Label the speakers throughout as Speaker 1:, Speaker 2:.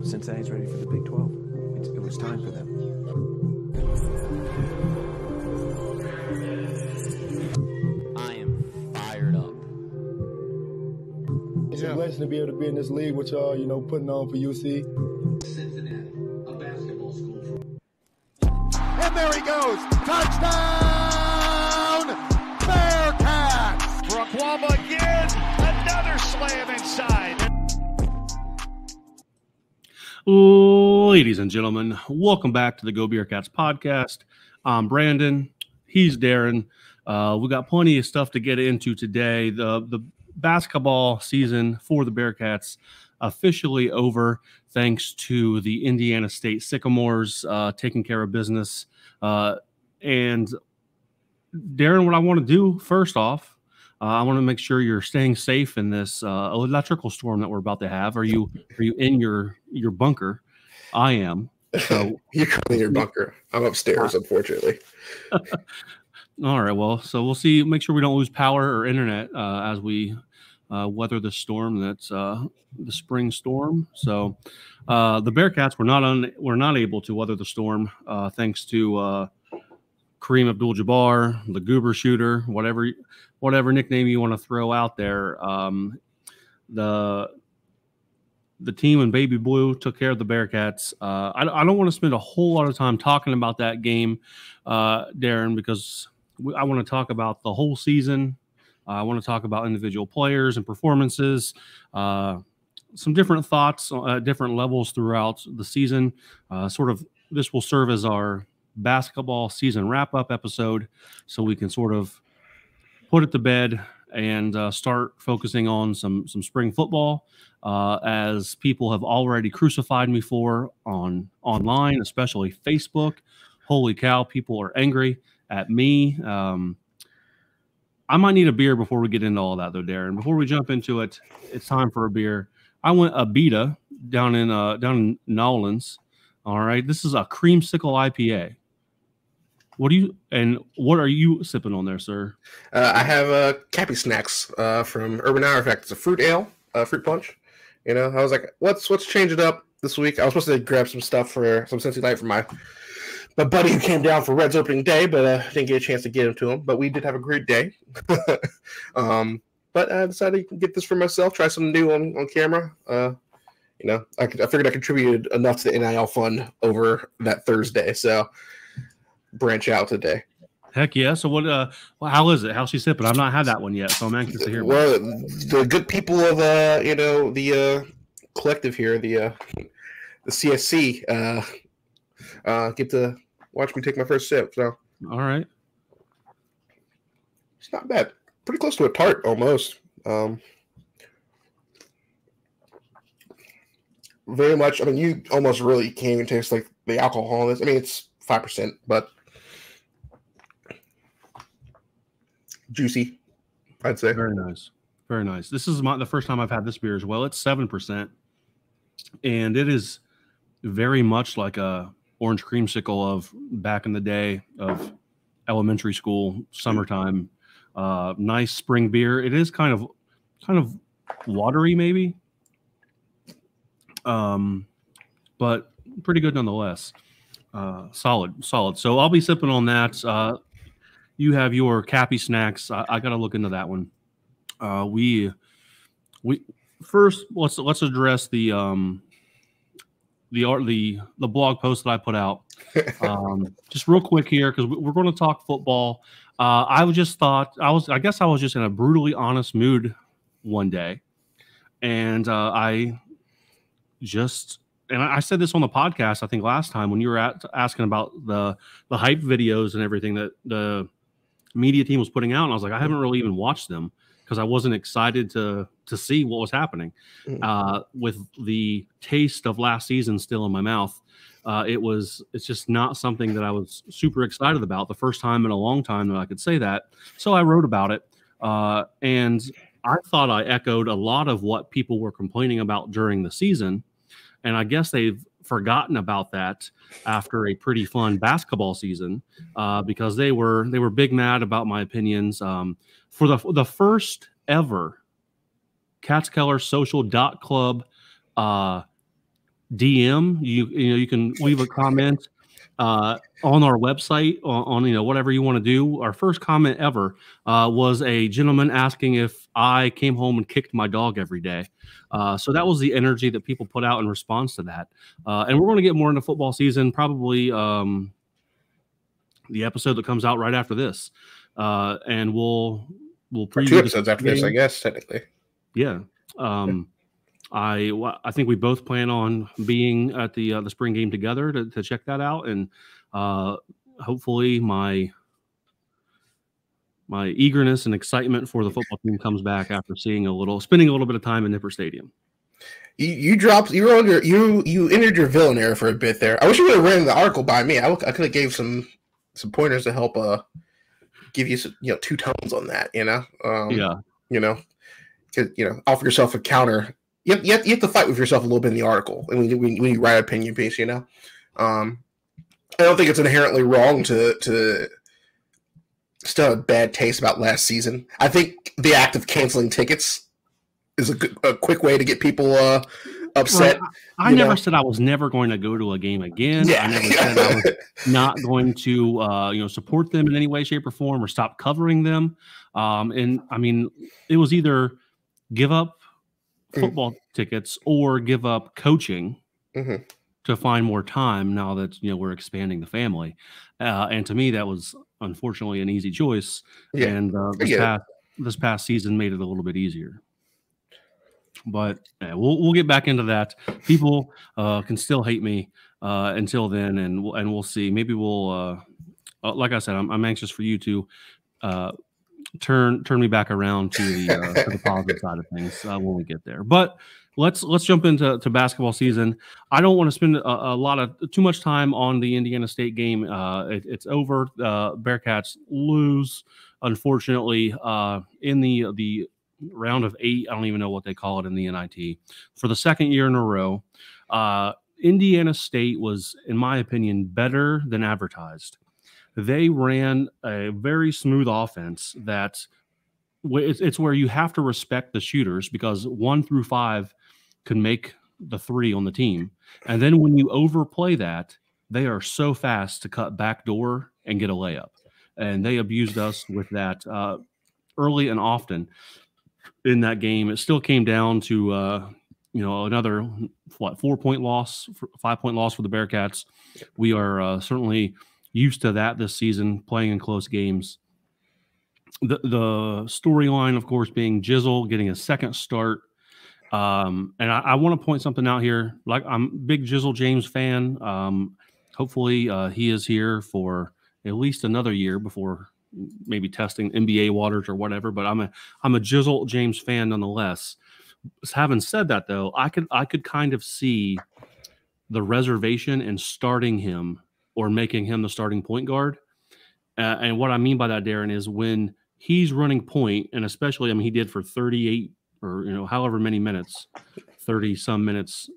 Speaker 1: Cincinnati's ready for the Big 12. It was time for them.
Speaker 2: I am fired up.
Speaker 3: It's a blessing to be able to be in this league with y'all, you know, putting on for UC.
Speaker 4: Cincinnati, a basketball school for...
Speaker 5: And there he goes. Touchdown! Bearcats!
Speaker 6: Raquamba again. Another slam inside.
Speaker 7: Ladies and gentlemen, welcome back to the GoBeercats podcast. I'm Brandon. He's Darin. We got plenty of stuff to get into today. The basketball season for the Bearcats officially over, thanks to the Indiana State Sycamores taking care of business. And Darin, what I want to do first off, I want to make sure you're staying safe in this electrical storm that we're about to have. Are you in your bunker? I am. So
Speaker 8: you're currently in your bunker. I'm upstairs, unfortunately.
Speaker 7: All right. Well, so we'll see. Make sure we don't lose power or internet as we weather the storm. That's the spring storm. So the Bearcats were not able to weather the storm thanks to Kareem Abdul-Jabbar, the Goober Shooter, whatever nickname you want to throw out there. The team in Baby Blue took care of the Bearcats. I don't want to spend a whole lot of time talking about that game, Darin, because I want to talk about the whole season. I want to talk about individual players and performances, some different thoughts at different levels throughout the season. This will serve as our basketball season wrap-up episode, so we can sort of put it to bed and start focusing on some spring football, as people have already crucified me for online, especially Facebook. Holy cow, people are angry at me. I might need a beer before we get into all that, though, Darin. Before we jump into it, it's time for a beer. I went Abita down in Nolans. All right, this is a Creamsicle IPA. What are you sipping on there, sir?
Speaker 8: I have Cappy Snacks from Urban Artifact. It's a fruit ale, fruit punch. You know, I was like, let's change it up this week. I was supposed to grab some stuff for some Cincy Light for my buddy who came down for Red's opening day, but didn't get a chance to get him to him. But we did have a great day. But I decided to get this for myself, try something new on camera. You know, I figured I contributed enough to the NIL fund over that Thursday, so branch out today.
Speaker 7: Heck yeah! So how is it? How's she sipping? I've not had that one yet, so I'm anxious to hear.
Speaker 8: Well, the good people of the collective here, the CSC, get to watch me take my first sip. So
Speaker 7: all right,
Speaker 8: it's not bad. Pretty close to a tart almost. Very much. I mean, you almost really can't even taste like the alcohol in this. I mean, it's 5%, but juicy, I'd say.
Speaker 7: Very nice. Very nice. This is the first time I've had this beer as well. It's 7%, and it is very much like a orange creamsicle of back in the day of elementary school, summertime. Nice spring beer. It is kind of watery, maybe, but pretty good nonetheless. Solid. So I'll be sipping on that. You have your Cappy Snacks. I got to look into that one. We first let's address the blog post that I put out. Just real quick here, because we're going to talk football. I guess I was just in a brutally honest mood one day, and I said this on the podcast, I think last time when you were asking about the hype videos and everything that the media team was putting out, and I was like, I haven't really even watched them because I wasn't excited to see what was happening. With the taste of last season still in my mouth, it's just not something that I was super excited about. The first time in a long time that I could say that. So I wrote about it, and I thought I echoed a lot of what people were complaining about during the season. And I guess they've forgotten about that after a pretty fun basketball season, because they were big mad about my opinions. For the first ever Catskeller Social Club DM. You can leave a comment on our website on whatever you want to do. Our first comment ever was a gentleman asking if I came home and kicked my dog every day. So that was the energy that people put out in response to that. And we're going to get more into football season, probably the episode that comes out right after this. And we'll preview
Speaker 8: 2 episodes after this, I guess, technically.
Speaker 7: Yeah. I think we both plan on being at the spring game together to check that out, and hopefully my eagerness and excitement for the football team comes back after spending a little bit of time in Nipper Stadium.
Speaker 8: You entered your villain era for a bit there. I wish you would have ran the article by me. I could have gave some pointers to help give you some, two tones on that. Offer yourself a counter. You have to fight with yourself a little bit in the article, and when you write an opinion piece, I don't think it's inherently wrong to still have bad taste about last season. I think the act of canceling tickets is a quick way to get people upset.
Speaker 7: Right. I never said I was never going to go to a game again. Yeah. I never said I was not going to support them in any way, shape, or form, or stop covering them. And I mean, it was either give up football tickets or give up coaching to find more time now that we're expanding the family. And to me, that was unfortunately an easy choice. Yeah. And this past season made it a little bit easier. But we'll get back into that. People can still hate me until then, and we'll see. Maybe we'll, like I said, I'm anxious for you to turn me back around to the positive side of things when we get there. But let's jump into basketball season. I don't want to spend too much time on the Indiana State game. It's over. Bearcats lose, unfortunately, in the round of 8. I don't even know what they call it in the NIT for the second year in a row. Indiana State was, in my opinion, better than advertised. They ran a very smooth offense that it's where you have to respect the shooters, because 1 through 5 can make the 3 on the team. And then when you overplay that, they are so fast to cut backdoor and get a layup. And they abused us with that early and often in that game. It still came down to another 4-point loss, 5-point loss for the Bearcats. We are certainly used to that this season, playing in close games. The storyline, of course, being Jizzle getting a second start. And I want to point something out here. Like, I'm a big Jizzle James fan. Hopefully he is here for at least another year before maybe testing NBA waters or whatever. But I'm a Jizzle James fan nonetheless. Having said that, though, I could kind of see the reservation in starting him or making him the starting point guard. And what I mean by that, Darin, is when he's running point, and especially, he did for 38 or, however many minutes, 30-some minutes,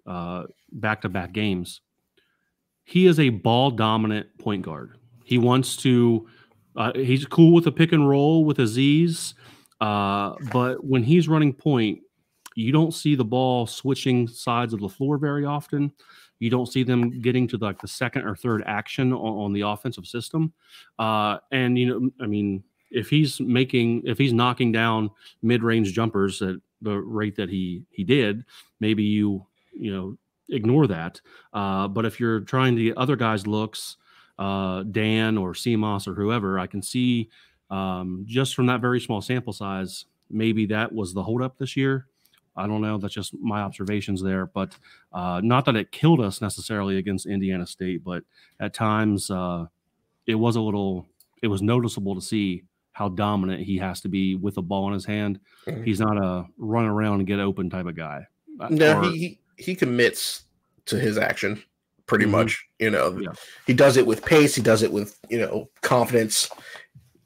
Speaker 7: back-to-back games. He is a ball-dominant point guard. He wants to he's cool with a pick and roll with Aziz, but when he's running point, you don't see the ball switching sides of the floor very often. You don't see them getting to the second or third action on the offensive system. And, if he's knocking down mid-range jumpers at the rate that he did, maybe you ignore that. But if you're trying to get other guys' looks, Dan or CMOS or whoever, I can see just from that very small sample size, maybe that was the holdup this year. I don't know. That's just my observations there. But not that it killed us necessarily against Indiana State, but at times it was noticeable to see how dominant he has to be with a ball in his hand. Mm-hmm. He's not a run around and get open type of guy.
Speaker 8: No, he commits to his action pretty much. He does it with pace. He does it with confidence.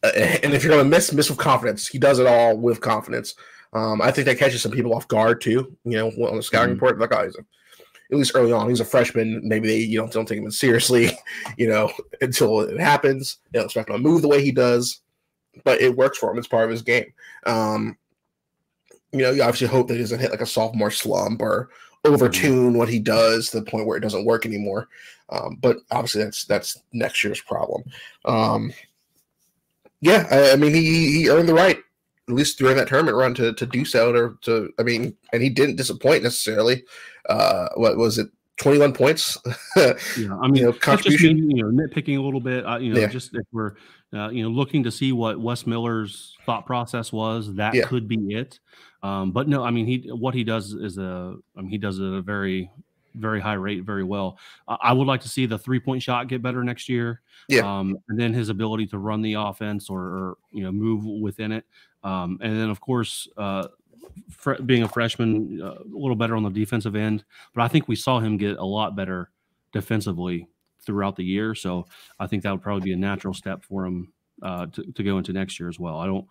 Speaker 8: And if you're going to miss with confidence, he does it all with confidence. I think that catches some people off guard too. On the scouting report, like, at least early on, he's a freshman. Maybe they don't take him seriously, until it happens. They don't expect him to move the way he does, but it works for him. It's part of his game. You obviously hope that he doesn't hit like a sophomore slump or overtune what he does to the point where it doesn't work anymore. But obviously that's next year's problem. I mean, he earned the right, at least during that tournament run, to do so. And he didn't disappoint necessarily. What was it? 21 points.
Speaker 7: Yeah, I mean,
Speaker 8: contribution.
Speaker 7: Just nitpicking a little bit. Just if we're looking to see what Wes Miller's thought process was, that could be it. But no, I mean, he does is he does it at a very, very high rate, very well. I would like to see the 3-point shot get better next year. Yeah. And then his ability to run the offense or move within it. And then of course, being a freshman, a little better on the defensive end, but I think we saw him get a lot better defensively throughout the year. So I think that would probably be a natural step for him to go into next year as well. I don't,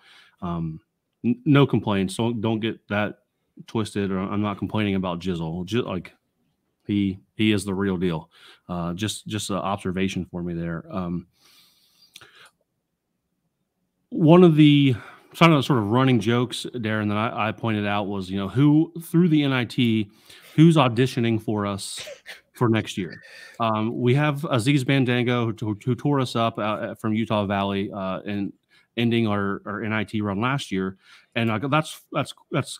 Speaker 7: no complaints. So don't get that twisted. Or I'm not complaining about Jizzle. Like he is the real deal. Just an observation for me there. One of the sort of running jokes, Darin, that I pointed out was, who through the NIT, who's auditioning for us for next year. We have Aziz Bandango who tore us up from Utah Valley and ending our NIT run last year, and that's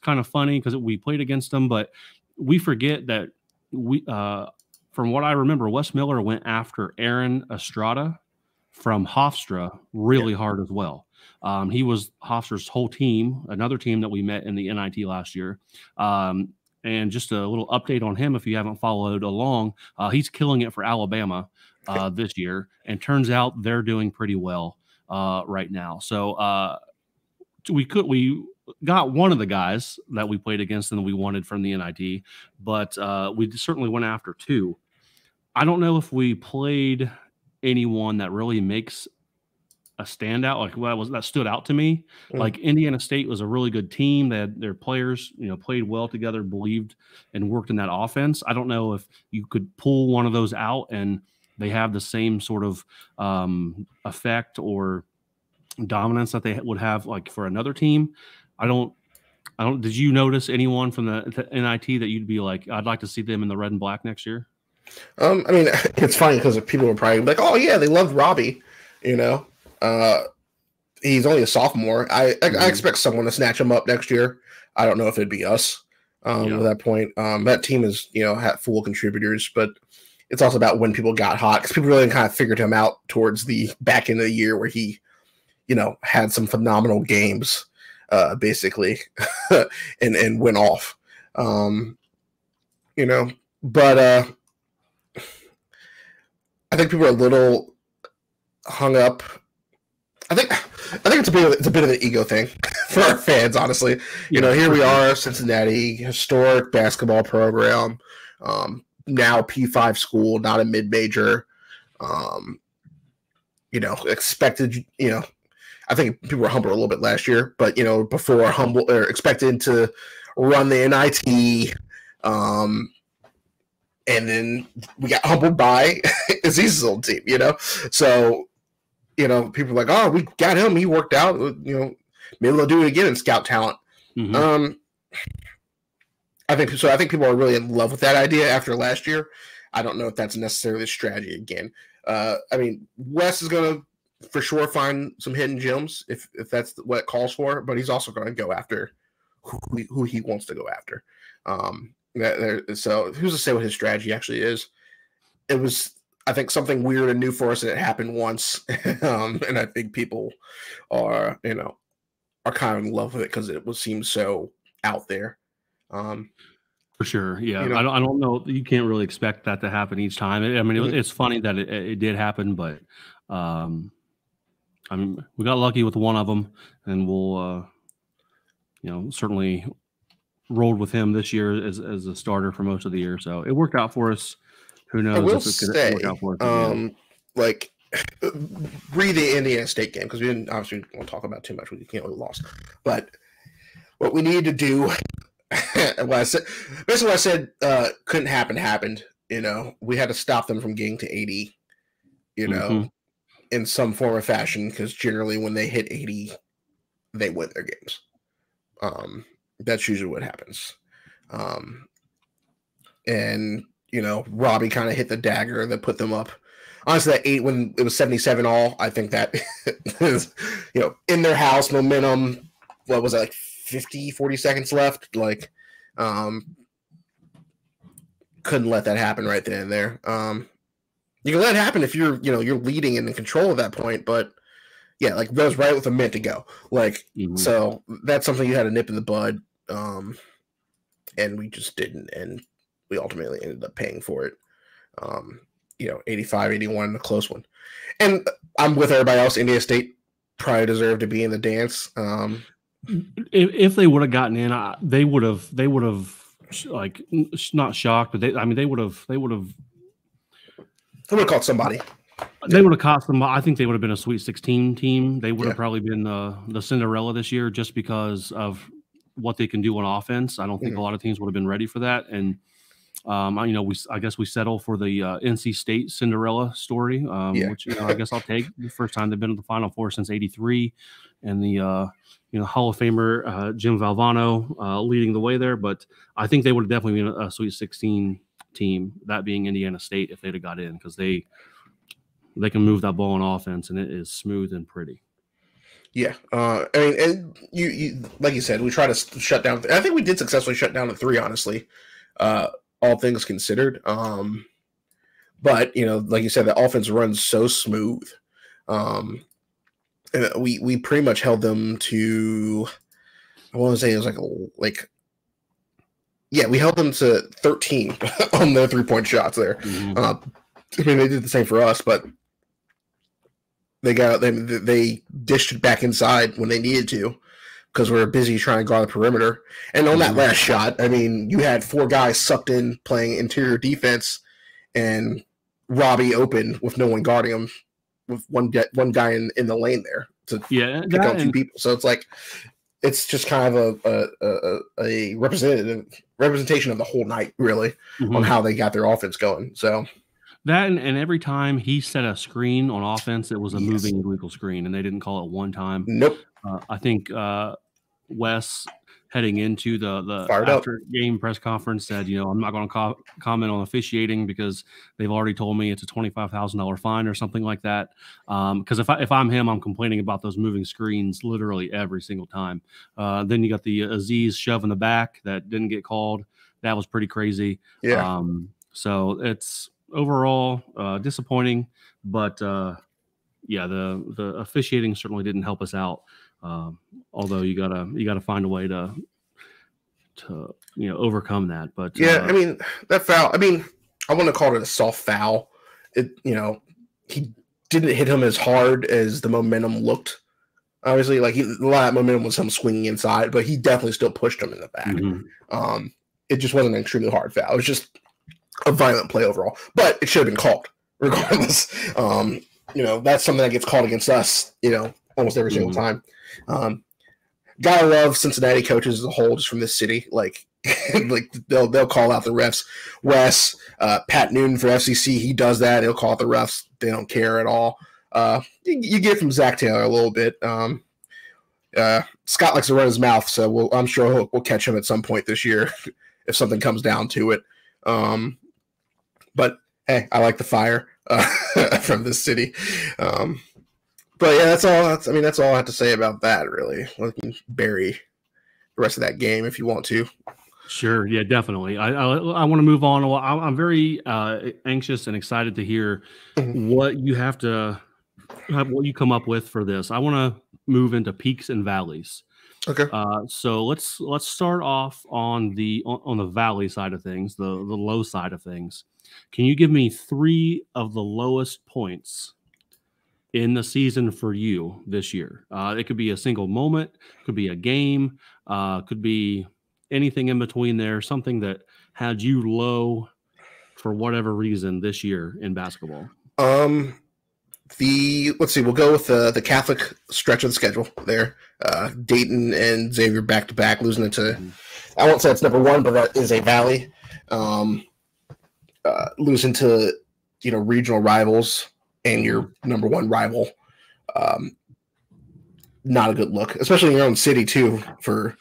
Speaker 7: kind of funny because we played against them, but we forget that from what I remember, Wes Miller went after Aaron Estrada from Hofstra really hard as well. He was Hofstra's whole team, another team that we met in the NIT last year. And just a little update on him, if you haven't followed along, he's killing it for Alabama this year. And turns out they're doing pretty well right now. So we got one of the guys that we played against and we wanted from the NIT, but we certainly went after two. I don't know if we played anyone that really makes a standout, like that stood out to me. Like Indiana State was a really good team. They had their players, played well together, believed and worked in that offense. I don't know if you could pull one of those out and they have the same sort of effect or dominance that they would have like for another team. I don't. Did you notice anyone from the NIT that you'd be like, I'd like to see them in the red and black next year?
Speaker 8: I mean, it's funny because people were probably like, "Oh yeah, they loved Robbie," He's only a sophomore. I expect someone to snatch him up next year. I don't know if it'd be us at that point. That team is had full contributors, but it's also about when people got hot because people really kind of figured him out towards the back end of the year where he had some phenomenal games basically and went off. But I think people are a little hung up. I think it's a bit of an ego thing for our fans, honestly. Here we are, Cincinnati, historic basketball program, now P5 school, not a mid-major. Expected. I think people were humbled a little bit last year, but before humble or expected to run the NIT. And then we got humbled by Aziz's old team, So, people are like, oh, we got him. He worked out, maybe they'll do it again in scout talent. Mm-hmm. I think people are really in love with that idea after last year. I don't know if that's necessarily the strategy again. I mean, Wes is going to for sure find some hidden gems if that's what it calls for, but he's also going to go after who he wants to go after. So who's to say what his strategy actually is? It was, I think, something weird and new for us, and it happened once. And I think people are kind of in love with it because it seems so out there.
Speaker 7: For sure, yeah. I don't know. You can't really expect that to happen each time. It's funny that it did happen, but we got lucky with one of them, and we'll certainly rolled with him this year as a starter for most of the year. So it worked out for us. Who knows if it's going to work out for us?
Speaker 8: Read the Indiana State game because we didn't obviously want to talk about too much. We can't really lost. But what we needed to do, what I said couldn't happen happened. We had to stop them from getting to 80, in some form or fashion, because generally when they hit 80, they win their games. That's usually what happens. and Robbie kind of hit the dagger that put them up. Honestly, that 8 when it was 77 all, I think that is, in their house, momentum. What was it, like 40 seconds left? Like, couldn't let that happen right then and there. You can let it happen if you're leading and in control at that point, but yeah, like that was right with a minute to go. Like, so that's something you had to nip in the bud, and we just didn't, and we ultimately ended up paying for it. 85-81, a close one. And I'm with everybody else. Indiana State probably deserved to be in the dance.
Speaker 7: If they would have gotten in, they would have like not shocked, but they would have
Speaker 8: caught somebody.
Speaker 7: They would have caught them. I think they would have been a Sweet 16 team. They would have probably been the Cinderella this year just because of what they can do on offense. I don't think a lot of teams would have been ready for that. And I guess we settle for the NC State Cinderella story, which I guess I'll take. The first time they've been to the Final Four since '83, and the Hall of Famer Jim Valvano leading the way there. But I think they would have definitely been a Sweet 16 team, that being Indiana State, if they'd have got in, because they can move that ball on offense, and it is smooth and pretty.
Speaker 8: Yeah, and you like you said, we try to shut down. I think we did successfully shut down the 3, honestly. All things considered. But like you said, the offense runs so smooth. And we pretty much held them to, I want to say it was we held them to 13 on their 3-point shots there. They did the same for us, but they dished it back inside when they needed to, because we were busy trying to guard the perimeter. And on that last shot, you had 4 guys sucked in playing interior defense, and Robbie open with no one guarding him, with one guy in the lane there to pick out 2 people. So it's just kind of a representation of the whole night, really, on how they got their offense going. So
Speaker 7: that and every time he set a screen on offense, it was a moving illegal screen, and they didn't call it one time.
Speaker 8: Nope.
Speaker 7: I think Wes, heading into the after game press conference, said, I'm not going to comment on officiating because they've already told me it's a $25,000 fine or something like that. Because if I'm him, I'm complaining about those moving screens literally every single time. Then you got the Aziz shove in the back that didn't get called. That was pretty crazy.
Speaker 8: Yeah.
Speaker 7: So it's overall disappointing, but the officiating certainly didn't help us out. Although you gotta find a way to overcome that. But
Speaker 8: that foul. I wouldn't have called it a soft foul. He didn't hit him as hard as the momentum looked. Obviously, a lot of that momentum was him swinging inside, but he definitely still pushed him in the back. It just wasn't an extremely hard foul. It was just a violent play overall, but it should have been called regardless. That's something that gets called against us, almost every single time. Gotta love Cincinnati coaches as a whole, just from this city. They'll call out the refs. Wes, Pat Noonan for FCC, he does that. He'll call out the refs. They don't care at all. You get it from Zach Taylor a little bit. Scott likes to run his mouth, so I'm sure we'll catch him at some point this year if something comes down to it. But hey, I like the fire from this city. But yeah, that's all I have to say about that, really. We can bury the rest of that game if you want to.
Speaker 7: Sure. Yeah, definitely. I want to move on. Well, I'm very anxious and excited to hear what you what you come up with for this. I want to move into peaks and valleys.
Speaker 8: Okay.
Speaker 7: So let's start off on the valley side of things, the low side of things. Can you give me 3 of the lowest points in the season for you this year? It could be a single moment, could be a game, could be anything in between there, something that had you low for whatever reason this year in basketball.
Speaker 8: Let's see, we'll go with the Catholic stretch of the schedule there. Dayton and Xavier back to back, losing it to, I won't say it's number 1, but that is a valley. Losing to regional rivals and your number 1 rival, not a good look, especially in your own city too, for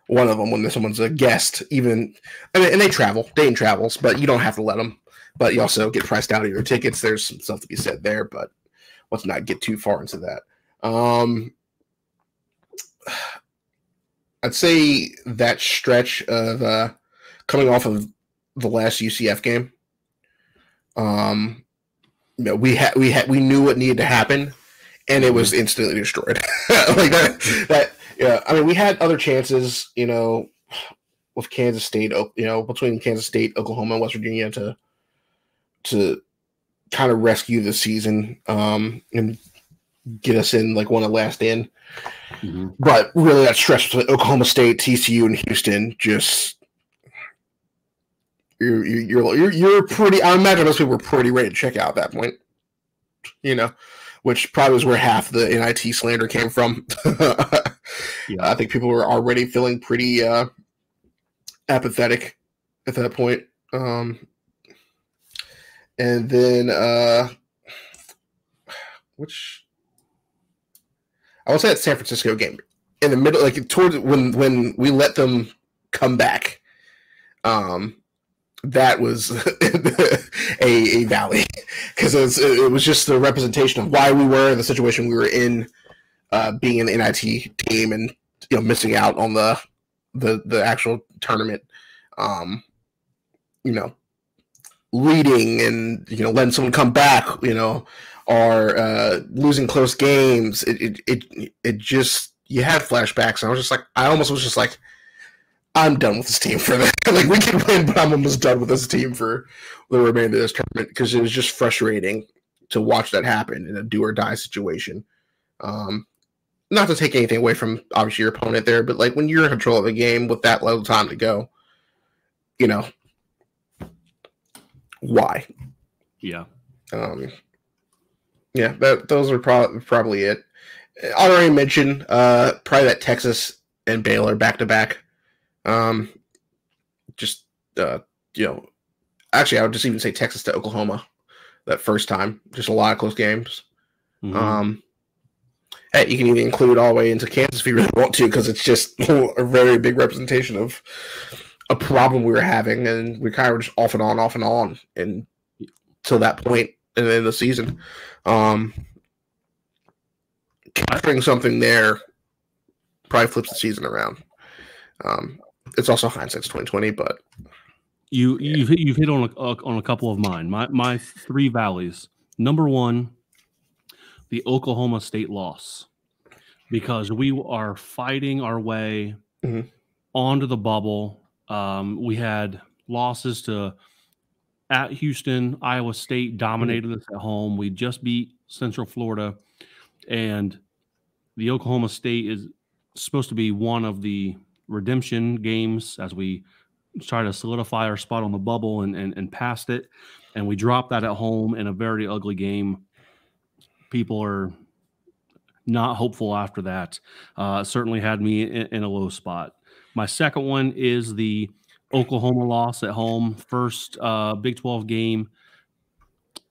Speaker 8: one of them when someone's a guest. Even and they travel, Dayton travels, but you don't have to let them. But you also get priced out of your tickets. There's some stuff to be said there, but let's not get too far into that. I'd say that stretch of coming off of the last UCF game, we knew what needed to happen, and it was instantly destroyed. Like that. Yeah, I mean, we had other chances, with Kansas State, between Kansas State, Oklahoma, and West Virginia to kind of rescue the season and get us in like one of the last in. Mm-hmm. But really, that stretch between Oklahoma State, TCU, and Houston, just you're pretty. I imagine most people were pretty ready to check out at that point. Which probably was where half the NIT slander came from. Yeah. I think people were already feeling pretty apathetic at that point. And then, which I will say that San Francisco game in the middle, like towards when we let them come back, that was a valley because it was just the representation of why we were in the situation we were in, being an NIT team and missing out on the actual tournament, leading and letting someone come back, or losing close games. It just, you had flashbacks, and I was just like, I'm done with this team for that. Like, we can win, but I'm almost done with this team for the remainder of this tournament because it was just frustrating to watch that happen in a do or die situation. Not to take anything away from obviously your opponent there, but like when you're in control of the game with that little time to go, why?
Speaker 7: Yeah.
Speaker 8: Those are probably it. I already mentioned probably that Texas and Baylor back to back. Actually, I would just even say Texas to Oklahoma that first time. Just a lot of close games. Mm-hmm. Hey, you can even include all the way into Kansas if you really want to, because it's just a very big representation of a problem we were having, and we kind of were just off and on, and till that point in the season. Capturing something there probably flips the season around. It's also hindsight's 2020, but
Speaker 7: you've hit on a couple of mine. My three valleys. Number one, the Oklahoma State loss, because we are fighting our way onto the bubble. We had losses at Houston. Iowa State dominated us at home. We just beat Central Florida, and the Oklahoma State is supposed to be one of the redemption games as we try to solidify our spot on the bubble and past it. And we dropped that at home in a very ugly game. People are not hopeful after that. Certainly had me in a low spot. My second one is the Oklahoma loss at home. First Big 12 game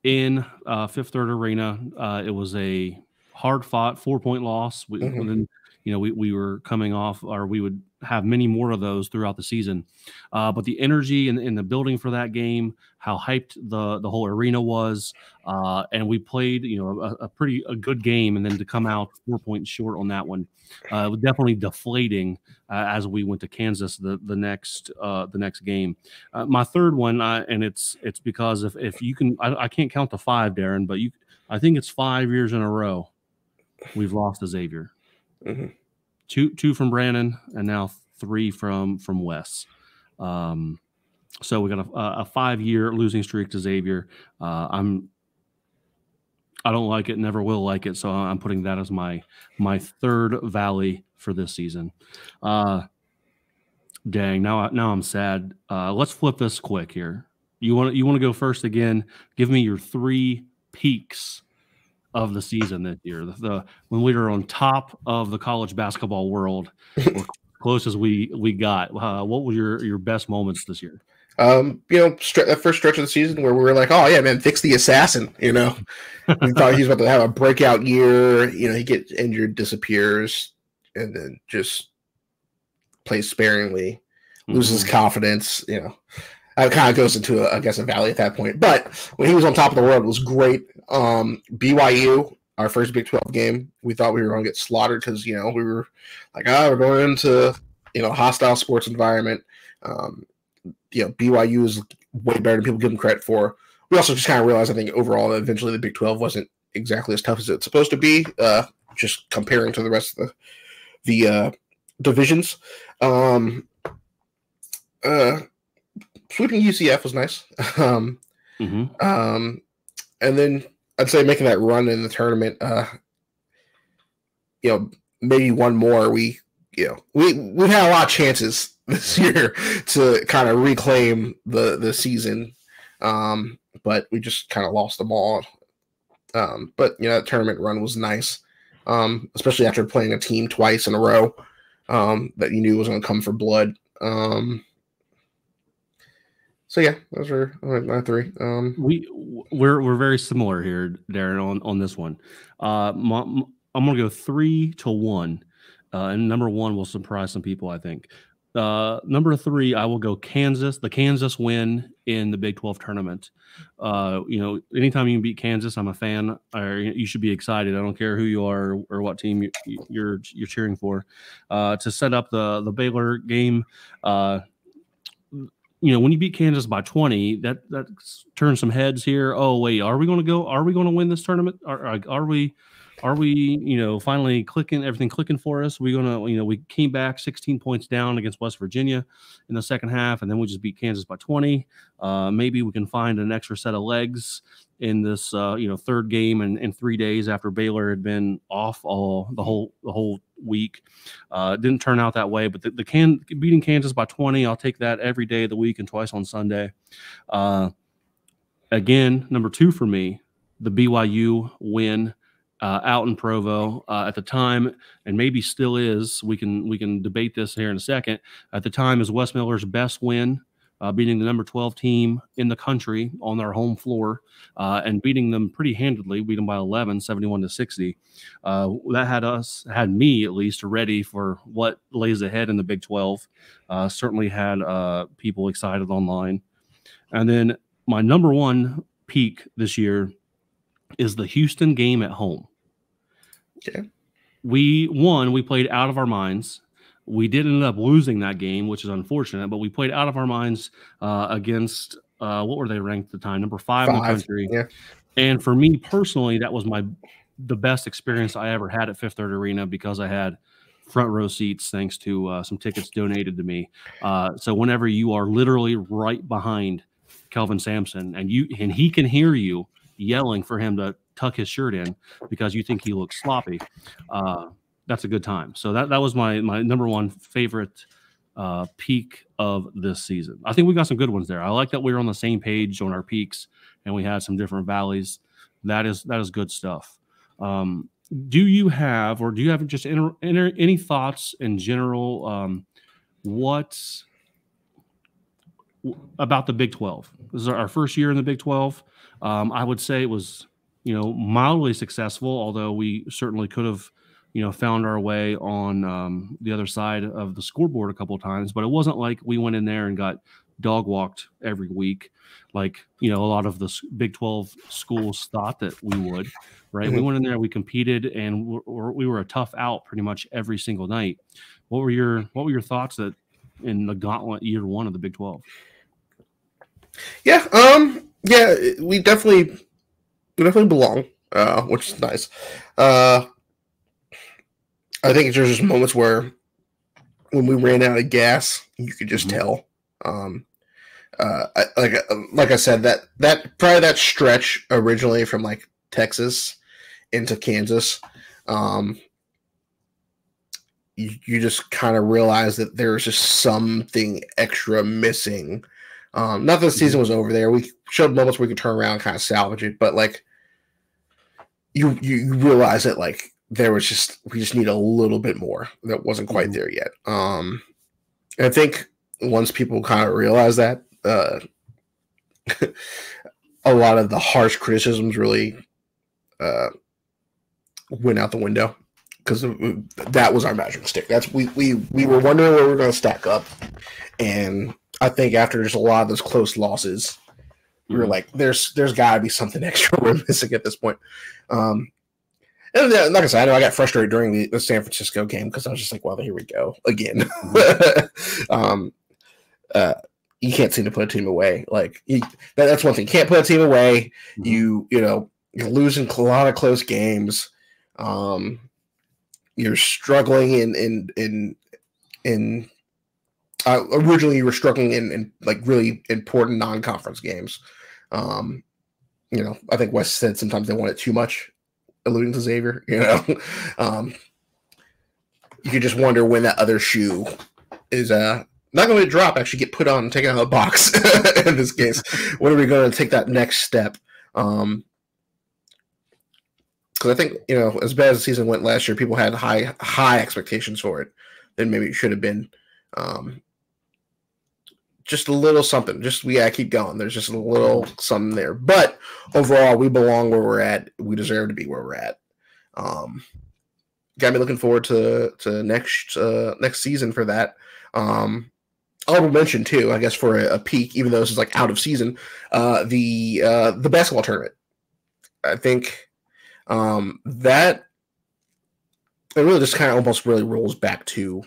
Speaker 7: in Fifth Third Arena. It was a hard-fought 4-point loss. We were coming off, or we would have many more of those throughout the season. But the energy in the building for that game, how hyped the whole arena was, and we played, a good game, and then to come out 4 points short on that one, it was definitely deflating as we went to Kansas the next game. My third one, and it's because if you can, I can't count to 5, Darin, but I think it's 5 years in a row we've lost to Xavier. Mm-hmm. Two from Brandon, and now 3 from Wes. So we got a 5-year losing streak to Xavier. I don't like it, never will like it. So I'm putting that as my third valley for this season. Dang, now I'm sad. Let's flip this quick here. You want to go first again? Give me your 3 peaks of the season this year. When we were on top of the college basketball world, or close as we got. What were your best moments this year?
Speaker 8: That first stretch of the season where we were like, oh yeah, man, fix the assassin. We thought he was about to have a breakout year. He gets injured, disappears, and then just plays sparingly, loses confidence. You know, it kind of goes into I guess a valley at that point. But when he was on top of the world, it was great. BYU, our first Big 12 game, we thought we were going to get slaughtered because we were like, we're going into hostile sports environment. BYU is way better than people give them credit for. We also just kind of realized, I think, overall, that eventually the Big 12 wasn't exactly as tough as it's supposed to be, just comparing to the rest of the divisions. Sweeping UCF was nice. And then I'd say making that run in the tournament, maybe one more. We've had a lot of chances this year to kind of reclaim the season, but we just kind of lost them all. But that tournament run was nice, especially after playing a team twice in a row that you knew was going to come for blood. So yeah, those are my three.
Speaker 7: We're very similar here, Darin, on this one. I'm gonna go 3-1, and number 1 will surprise some people, I think. Number 3, I will go Kansas. The Kansas win in the Big 12 tournament. Anytime you can beat Kansas, I'm a fan. Or you should be excited. I don't care who you are or what team you're cheering for. To set up the Baylor game. When you beat Kansas by 20, that turns some heads here. Oh wait, are we going to win this tournament? Are we finally everything clicking for us? We came back 16 points down against West Virginia in the second half, and then we just beat Kansas by 20. Maybe we can find an extra set of legs in this third game in 3 days after Baylor had been off the whole week. Didn't turn out that way, but beating Kansas by 20, I'll take that every day of the week and twice on Sunday. Again, number 2 for me, the BYU win out in Provo at the time, and maybe still is. We can debate this here in a second. At the time, is Wes Miller's best win, beating the number 12 team in the country on their home floor, and beating them pretty handedly, beat them by 11, 71-60. That had me at least ready for what lays ahead in the Big 12. Certainly had people excited online. And then my number 1 peak this year is the Houston game at home.
Speaker 8: Okay.
Speaker 7: We played out of our minds. We did end up losing that game, which is unfortunate, but we played out of our minds against what were they ranked at the time? Number 5 in the country.
Speaker 8: Yeah.
Speaker 7: And for me personally, that was the best experience I ever had at Fifth Third Arena because I had front row seats thanks to some tickets donated to me. So whenever you are literally right behind Kelvin Sampson and he can hear you yelling for him to tuck his shirt in because you think he looks sloppy, that's a good time. So that was my number 1 favorite peak of this season. I think we got some good ones there. I like that we were on the same page on our peaks and we had some different valleys. That is good stuff. Do you have just any thoughts in general? What's about the Big 12? This is our first year in the Big 12. I would say it was, mildly successful, although we certainly could have, found our way on the other side of the scoreboard a couple of times. But it wasn't like we went in there and got dog walked every week, like a lot of the Big 12 schools thought that we would. Right? We went in there, we competed, and we were a tough out pretty much every single night. What were your thoughts in the gauntlet year 1 of the Big 12?
Speaker 8: Yeah, we definitely belong, which is nice. I think there's just moments where when we ran out of gas, you could just tell. Like I said, that probably that stretch originally from like Texas into Kansas, you just kind of realize that there's just something extra missing. Not that the season was over there. We showed moments where we could turn around and kind of salvage it, but like you realize that like we just need a little bit more that wasn't quite there yet. And I think once people kind of realize that, a lot of the harsh criticisms really went out the window because that was our measuring stick. That's we were wondering where we were going to stack up, and I think after just a lot of those close losses, we were like, "There's got to be something extra we're missing at this point." And like I said, I know I got frustrated during the San Francisco game because I was just like, "Well, here we go again." You can't seem to put a team away. Like that's one thing. You can't put a team away. You know you're losing a lot of close games. You're struggling in originally you were struggling in like really important non-conference games. You know, I think Wes said sometimes they want it too much, alluding to Xavier. You know, you could just wonder when that other shoe is not going to drop, actually get put on and taken out of the box in this case. When are we going to take that next step? Because I think, you know, as bad as the season went last year, people had high expectations for it. Then maybe it should have been just a little something. Just we gotta keep going. There's just a little something there. But overall, we belong where we're at. We deserve to be where we're at. Got me looking forward to next season for that. Honorable mention too, I guess, for a peak, even though this is like out of season, the basketball tournament. I think that it really just kind of almost really rolls back to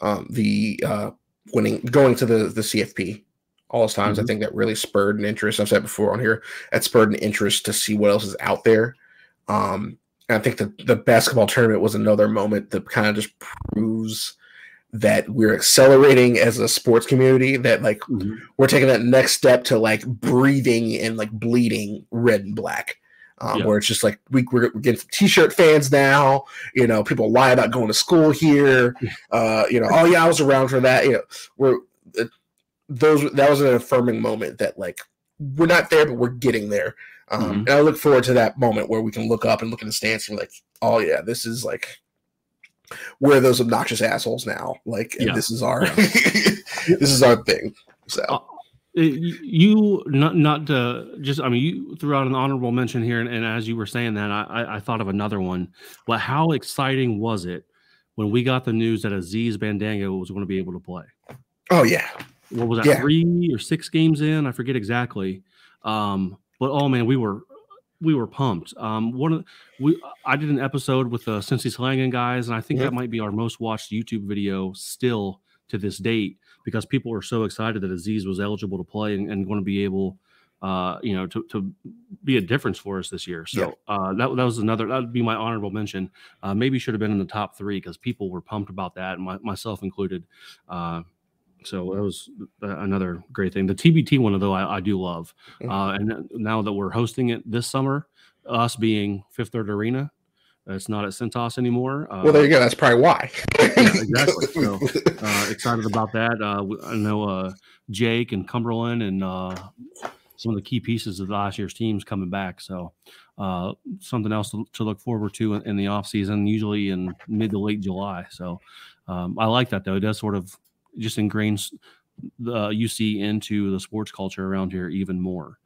Speaker 8: the going to the CFP all those times. I think that really spurred an interest. I've said before on here, that spurred an interest to see what else is out there. And I think that the basketball tournament was another moment that kind of just proves that we're accelerating as a sports community, that like we're taking that next step to like breathing and like bleeding red and black. Where it's just like we're getting t-shirt fans now, you know, people lie about going to school here. You know, oh yeah, I was around for that. You know, that was an affirming moment that like we're not there, but we're getting there. And I look forward to that moment where we can look up and look in the stands and be like, oh yeah, this is like we're those obnoxious assholes now. Like this is our this is our thing. So
Speaker 7: you not to just, I mean, you threw out an honorable mention here, and as you were saying that, I thought of another one. But how exciting was it when we got the news that Aziz Bandango was going to be able to play?
Speaker 8: Oh yeah,
Speaker 7: what was that? 3 or 6 games in? I forget exactly. But oh man, we were pumped. I did an episode with the Cincy Slangin guys, and I think that might be our most watched YouTube video still to this date, because people are so excited that Aziz was eligible to play and going to be able, you know, to be a difference for us this year. So that was another, that would be my honorable mention. Maybe should have been in the top 3 because people were pumped about that, myself included. So that was another great thing. The TBT one, though, I do love. And now that we're hosting it this summer, us being Fifth Third Arena, it's not at Centos anymore.
Speaker 8: Well, there you go. That's probably why.
Speaker 7: Yeah, exactly. So excited about that. I know Jake and Cumberland and some of the key pieces of last year's teams coming back. So something else to look forward to in the off season, usually in mid to late July. So I like that, though. It does sort of just ingrains the UC into the sports culture around here even more.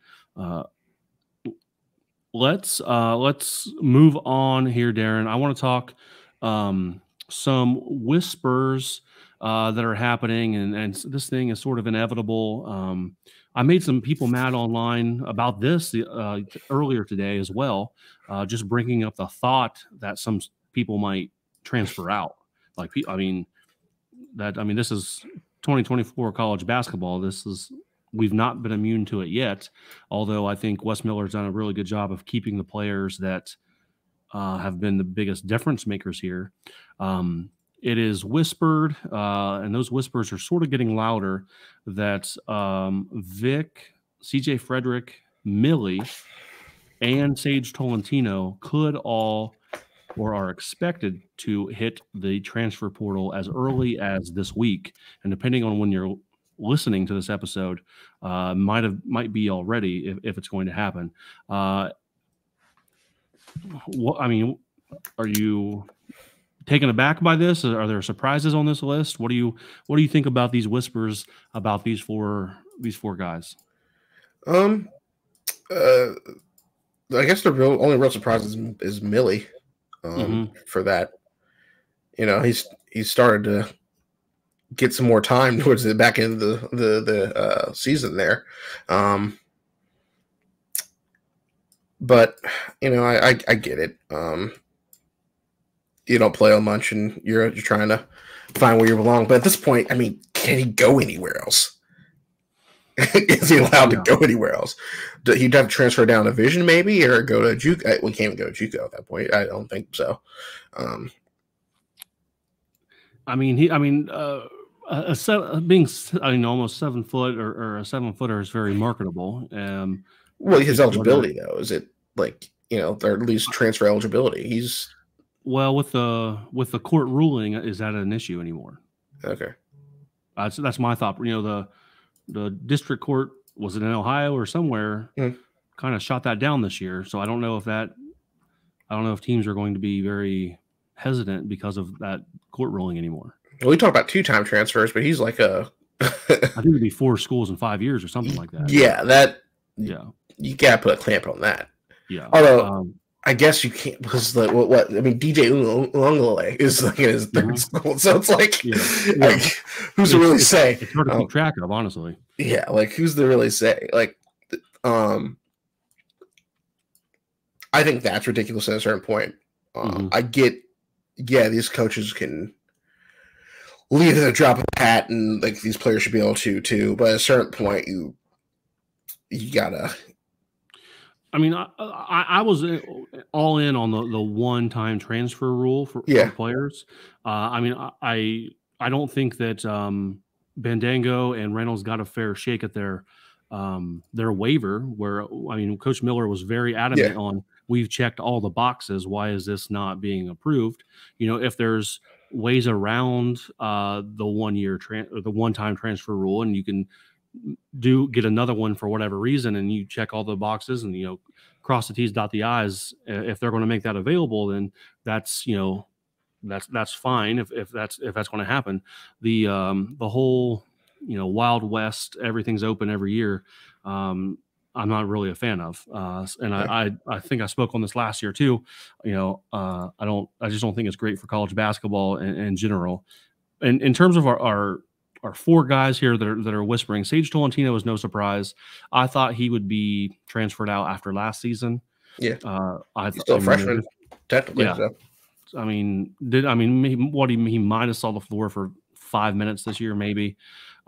Speaker 7: Let's move on here, Darin. I want to talk some whispers that are happening, and this thing is sort of inevitable. I made some people mad online about this earlier today as well, just bringing up the thought that some people might transfer out. Like, I mean, this is 2024 college basketball. We've not been immune to it yet, although I think Wes Miller's done a really good job of keeping the players that have been the biggest difference makers here. It is whispered, and those whispers are sort of getting louder, that Vic, CJ Frederick, Millie, and Sage Tolentino could all or are expected to hit the transfer portal as early as this week. And depending on when you're listening to this episode, might be already if it's going to happen. I mean, are you taken aback by this? Are there surprises on this list? What do you think about these whispers about these four guys?
Speaker 8: I guess the only real surprise is Millie for that. You know, he's started to get some more time towards the back end of the season there. But you know, I get it. You don't play on much, and you're trying to find where you belong. But at this point, I mean, can he go anywhere else? Is he allowed to go anywhere else? He'd have to transfer down a division, maybe, or go to JUCO. We can't even go to JUCO at that point. I don't think so.
Speaker 7: Being almost 7 foot or a 7-footer is very marketable.
Speaker 8: Well, his eligibility though, is it like, you know, or at least transfer eligibility? He's
Speaker 7: with the court ruling, is that an issue anymore?
Speaker 8: Okay,
Speaker 7: that's my thought. You know, the district court, was it in Ohio or somewhere, kind of shot that down this year. So I don't know if teams are going to be very hesitant because of that court ruling anymore.
Speaker 8: Well, we talk about 2-time transfers, but he's like I
Speaker 7: think it'd be 4 schools in 5 years or something like that.
Speaker 8: Yeah, you gotta put a clamp on that.
Speaker 7: Yeah.
Speaker 8: Although I guess you can't, because what I mean, DJ Ungole is like in his third school, so it's like, who's to really say?
Speaker 7: It's hard to keep track of, honestly.
Speaker 8: Yeah, like who's to really say? Like, I think that's ridiculous at a certain point. I get, these coaches can leave at a drop of a hat, and like these players should be able to too. But at a certain point, you gotta.
Speaker 7: I mean, I was all in on the one-time transfer rule for players. I mean, I don't think that Bandango and Reynolds got a fair shake at their waiver. Where, I mean, Coach Miller was very adamant on, we've checked all the boxes. Why is this not being approved? You know, if there's ways around the 1 year or the one-time transfer rule, and you can get another one for whatever reason, and you check all the boxes and, you know, cross the T's, dot the I's. If they're going to make that available, then that's, you know, that's fine. If that's going to happen, the whole, you know, Wild West, everything's open every year. I'm not really a fan of, and I think I spoke on this last year too. You know, I just don't think it's great for college basketball in general. And in terms of our 4 guys here that are whispering, Sage Tolentino is no surprise. I thought he would be transferred out after last season.
Speaker 8: Yeah, he's still a freshman, technically.
Speaker 7: Yeah.
Speaker 8: So.
Speaker 7: He might have saw the floor for 5 minutes this year, maybe.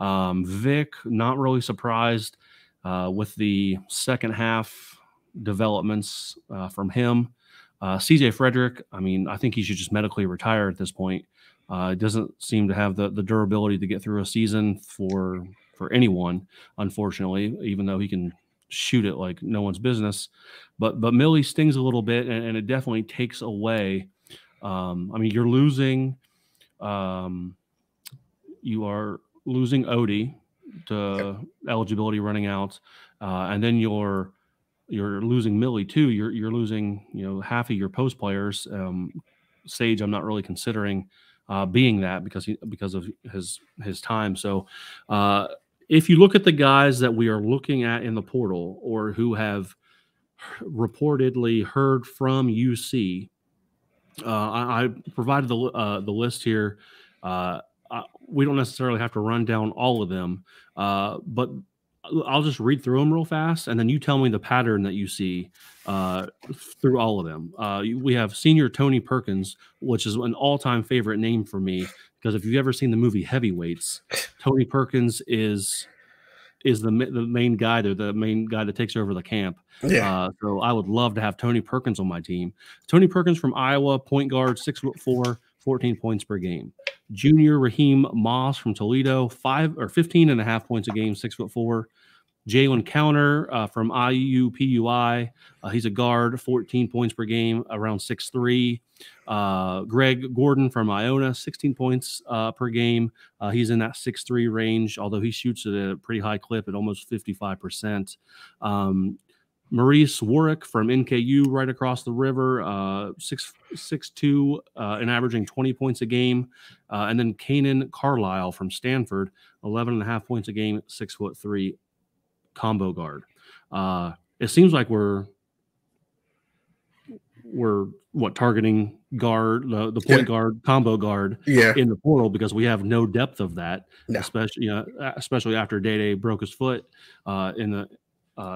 Speaker 7: Vic, not really surprised with the second half developments from him. CJ Frederick, I mean, I think he should just medically retire at this point. It doesn't seem to have the durability to get through a season for anyone, unfortunately, even though he can shoot it like no one's business. But Millie stings a little bit, and it definitely takes away. I mean, you're losing. You are losing Odie to eligibility running out, and then you're losing Millie too. You're losing, you know, half of your post players. Sage, I'm not really considering being that because of his time. So if you look at the guys that we are looking at in the portal, or who have reportedly heard from UC, I provided the list here. We don't necessarily have to run down all of them, but I'll just read through them real fast, and then you tell me the pattern that you see through all of them. We have senior Tony Perkins, which is an all-time favorite name for me, because if you've ever seen the movie Heavyweights, Tony Perkins is the main guy. They're the main guy that takes over the camp. Yeah. So I would love to have Tony Perkins on my team. Tony Perkins from Iowa, point guard, 6'4", 14 points per game. Junior Raheem Moss from Toledo, 15.5 points a game, 6'4". Jalen Counter from IUPUI, he's a guard, 14 points per game, around 6'3". Greg Gordon from Iona, 16 points per game. He's in that 6'3" range, although he shoots at a pretty high clip at almost 55%. Maurice Warwick from NKU, right across the river, 6'2", and averaging 20 points a game. And then Kanan Carlisle from Stanford, 11.5 points a game, 6'3", combo guard. It seems like we're we're targeting guard, the point guard, combo guard in the portal because we have no depth of that, especially after Day broke his foot in the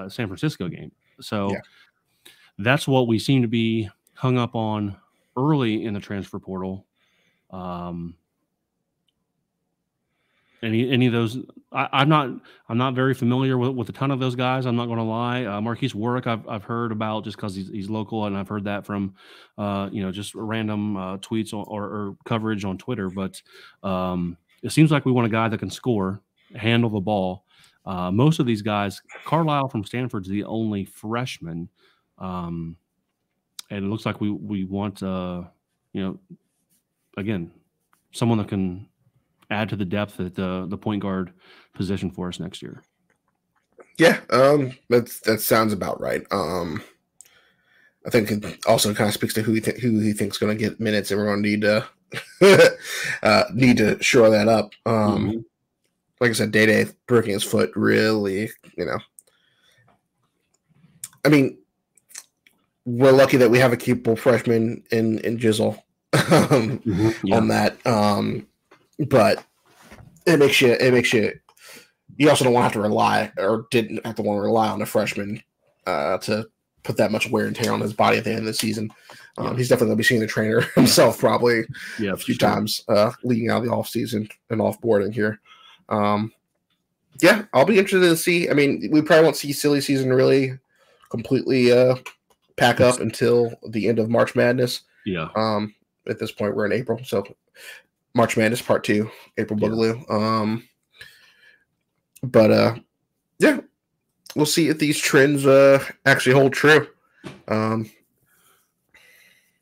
Speaker 7: San Francisco game. So that's what we seem to be hung up on early in the transfer portal. Any of those, I'm not very familiar with a ton of those guys. I'm not going to lie. Marquise Warwick, I've heard about just because he's local, and I've heard that from just random tweets or coverage on Twitter. But it seems like we want a guy that can score, handle the ball. Most of these guys, Carlisle from Stanford's the only freshman, and it looks like we want again someone that can add to the depth at the point guard position for us next year.
Speaker 8: Yeah, that sounds about right. I think it also kind of speaks to who he thinks going to get minutes, and we're going to need to shore that up. Like I said, Day breaking his foot really, I mean, we're lucky that we have a capable freshman in Jizzle on that. But it makes you. You also don't want to have to rely, or didn't have to want to rely on a freshman to put that much wear and tear on his body at the end of the season. He's definitely going to be seeing the trainer himself probably a few times leading out of the off season and offboarding here. I'll be interested to see. I mean, we probably won't see silly season really completely pack up until the end of March Madness. At this point, we're in April, so. March Madness Part 2, April Boogaloo. We'll see if these trends actually hold true.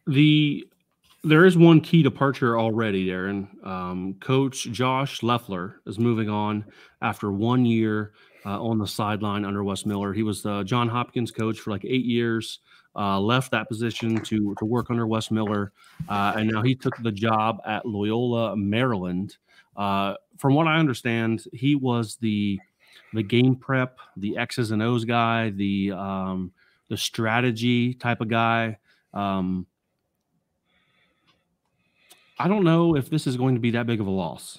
Speaker 7: There is one key departure already, Darin. Coach Josh Leffler is moving on after 1 year on the sideline under Wes Miller. He was the John Hopkins coach for like 8 years. Left that position to work under Wes Miller, and now he took the job at Loyola, Maryland. From what I understand, he was the game prep, the X's and O's guy, the strategy type of guy. I don't know if this is going to be that big of a loss.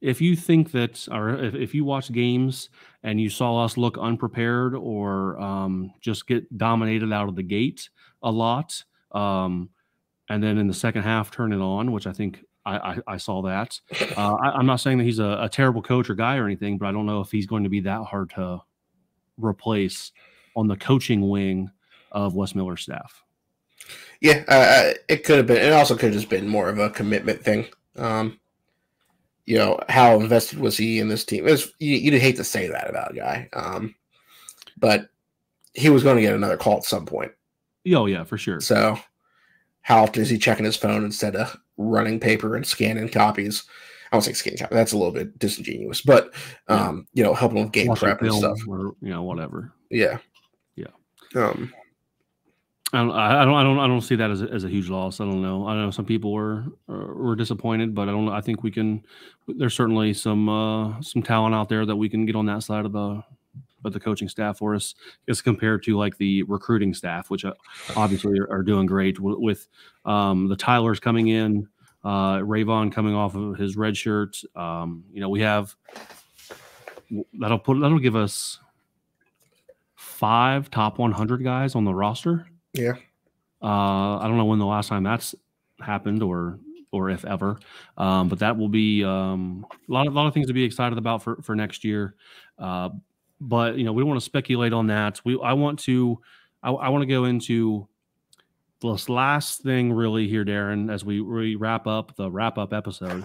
Speaker 7: If you think that, or if you watch games and you saw us look unprepared or just get dominated out of the gate a lot, and then in the second half turn it on, which I think I saw that. I'm not saying that he's a terrible coach or guy or anything, but I don't know if he's going to be that hard to replace on the coaching wing of Wes Miller's staff.
Speaker 8: It could have been. It also could have just been more of a commitment thing. How invested was he in this team? You'd hate to say that about a guy, but he was going to get another call at some point.
Speaker 7: Oh, yeah, for sure.
Speaker 8: So how often is he checking his phone instead of running paper and scanning copies? I won't say scanning copies. That's a little bit disingenuous, but, helping with game prep and stuff.
Speaker 7: Or, whatever.
Speaker 8: Yeah.
Speaker 7: I don't see that as a huge loss. I don't know. Some people were disappointed, but I think we can. There's certainly some talent out there that we can get on that side of the coaching staff for us, as compared to like the recruiting staff, which obviously are doing great with the Tylers coming in, Rayvon coming off of his red shirt. We have that'll give us 5 top 100 guys on the roster.
Speaker 8: Yeah.
Speaker 7: I don't know when the last time that's happened or if ever. But that will be a lot of things to be excited about for next year. But we don't want to speculate on that. I want to go into this last thing really here, Darin, as we wrap up the wrap-up episode.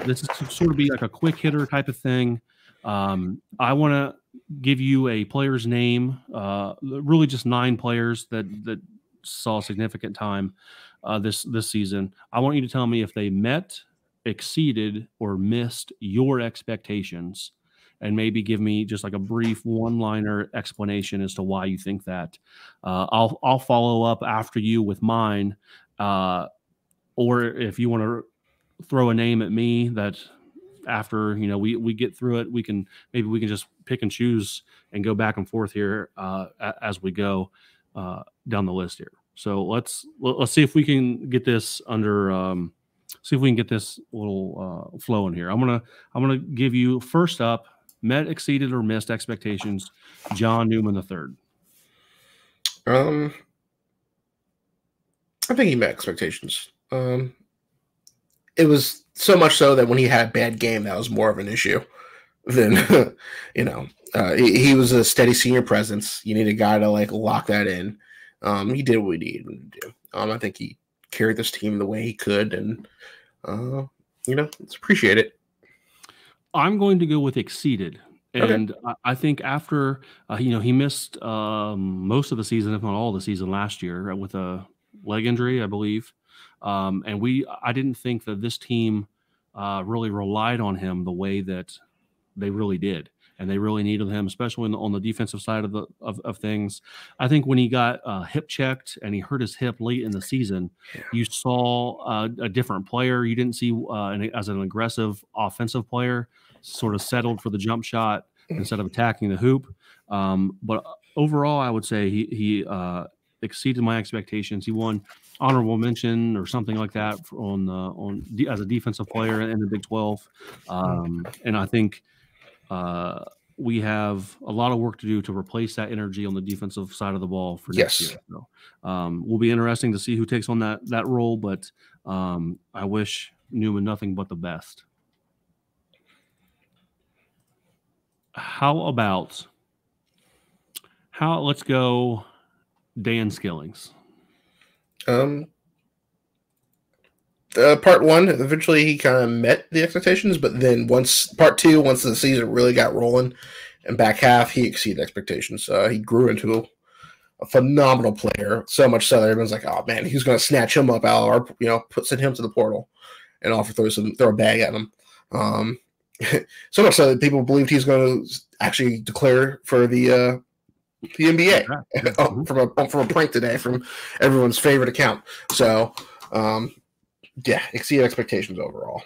Speaker 7: This is to sort of be like a quick hitter type of thing. I want to give you a player's name, really just 9 players that saw significant time this season. I want you to tell me if they met, exceeded, or missed your expectations, and maybe give me just like a brief one-liner explanation as to why you think that. I'll follow up after you with mine, or if you want to throw a name at me that after we get through it, we can just pick and choose and go back and forth here as we go. down the list here. So let's see if we can get this under. See if we can get this little flow in here. I'm gonna give you first up. Met, exceeded, or missed expectations. John Newman III.
Speaker 8: I think he met expectations. It was so much so that when he had a bad game, that was more of an issue than he was a steady senior presence. You need a guy to like lock that in. He did what we needed him to do. I think he carried this team the way he could, and it's appreciated.
Speaker 7: I'm going to go with exceeded. And
Speaker 8: okay.
Speaker 7: I think after, he missed most of the season, if not all the season last year with a leg injury, I believe. And I didn't think that this team really relied on him the way that they really did. And they really needed him, especially on the defensive side of things. I think when he got hip checked and he hurt his hip late in the season, you saw a different player. You didn't see as an aggressive offensive player, sort of settled for the jump shot instead of attacking the hoop. But overall, I would say he exceeded my expectations. He won honorable mention or something like that as a defensive player in the Big 12. And I think we have a lot of work to do to replace that energy on the defensive side of the ball for next year. So, will be interesting to see who takes on that role, but I wish Newman nothing but the best. Let's go Dan Skillings.
Speaker 8: Part one, eventually he kind of met the expectations, but then part two, once the season really got rolling and back half, he exceeded expectations. He grew into a phenomenal player, so much so that everyone's like, oh man, he's going to snatch him up out of our, send him to the portal and throw a bag at him. So much so that people believed he's going to actually declare for the NBA from a prank today from everyone's favorite account. So, exceed expectations overall.